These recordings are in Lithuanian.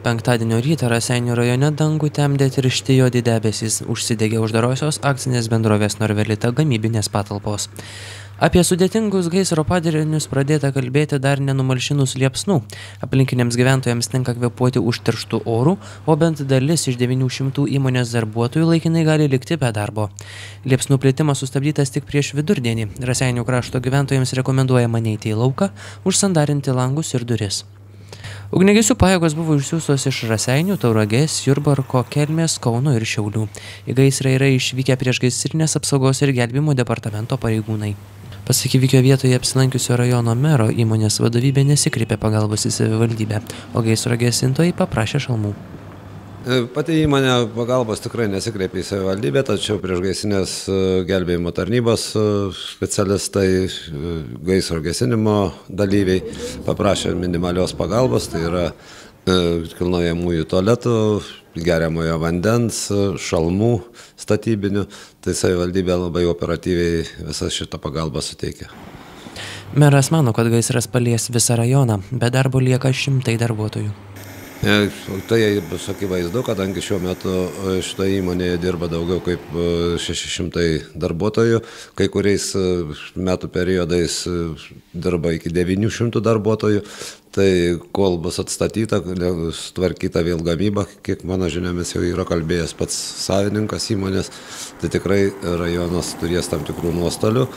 Penktadienio rytą Raseinių rajone dangų temdė tiršti juodi debesys, užsidegė uždarosios akcinės bendrovės Norvelita gamybinės patalpos. Apie sudėtingus gaisro padarinius pradėta kalbėti dar nenumalšinus liepsnų. Aplinkiniams gyventojams tenka kvėpuoti užterštų orų, o bent dalis iš 900 įmonės darbuotojų laikinai gali likti be darbo. Liepsnų plitimas sustabdytas tik prieš vidurdienį. Raseinių krašto gyventojams rekomenduojama neiti į lauką, užsandarinti langus ir duris. Ugniagesių pajėgos buvo išsiųstos iš Raseinių, Tauragės, Jurbarko, Kelmės, Kauno ir Šiaulių. Į gaisrą yra išvykę priešgaisrinės apsaugos ir gelbėjimo departamento pareigūnai. Pasak įvykio vietoje apsilankiusio rajono mero, įmonės vadovybė nesikreipė pagalbos į savivaldybę, o gaisro gesintojai paprašė šalmų. Pati įmonė pagalbos tikrai nesikreipė į savivaldybę, tačiau priešgaisrinės gelbėjimo tarnybos specialistai, gaisro gesinimo dalyviai paprašė minimalios pagalbos, tai yra kilnojamųjų tualetų, geriamojo vandens, šalmų statybinių, tai savivaldybė labai operatyviai visą šitą pagalbą suteikė. Meras mano, kad gaisras palies visą rajoną, be darbo lieka šimtai darbuotojų. Tai bus akivaizdu, kadangi šiuo metu šitoje įmonėje dirba daugiau kaip 600 darbuotojų, kai kuriais metų periodais dirba iki 900 darbuotojų, tai kol bus atstatyta, sutvarkyta vėl gamyba, kiek mano žiniomis jau yra kalbėjęs pats savininkas įmonės, tai tikrai rajonas turės tam tikrų nuostolių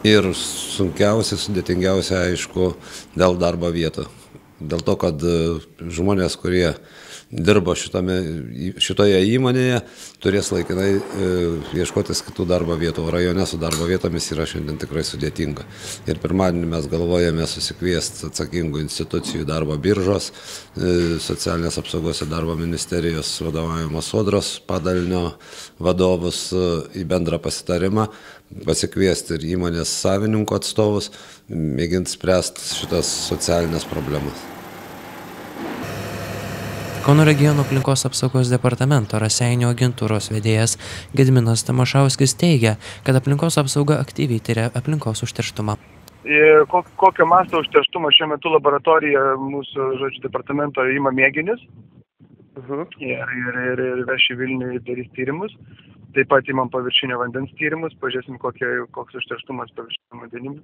ir sunkiausia, sudėtingiausia, aišku, dėl darbo vietų. Dėl to, kad žmonės, kurie dirbo šitoje įmonėje, turės laikinai ieškotis kitų darbo vietų, o rajone su darbo vietomis yra šiandien tikrai sudėtinga. Ir pirmadienį mes galvojame susikviesti atsakingų institucijų darbo biržos, socialinės apsaugos ir darbo ministerijos vadovaujamos Sodros padalinio vadovus į bendrą pasitarimą, pasikviesti ir įmonės savininkų atstovus, mėginti spręsti šitas socialinės problemas. Kauno regiono aplinkos apsaugos departamento Raseinių agentūros vedėjas Gediminas Tamašauskis teigia, kad aplinkos apsauga aktyviai tyria aplinkos užterštumą. Kokio masto užterštumą šiuo metu laboratorija mūsų departamento ima mėginius ir veš į Vilnių ir darys tyrimus. Taip pat imam paviršinio vandens tyrimus, pažiūrėsim, koks užterštumas paviršinio vandenimi.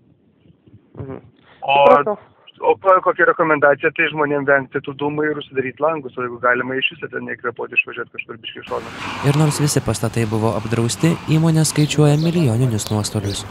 O kokia rekomendacija, tai žmonėms vengti tų dūmų ir užsidaryti langus, o jeigu galima iš viso ten nekvėpuoti, išvažiuoti kažkur biškį šoną. Ir nors visi pastatai buvo apdrausti, įmonė skaičiuoja milijoninius nuostolius.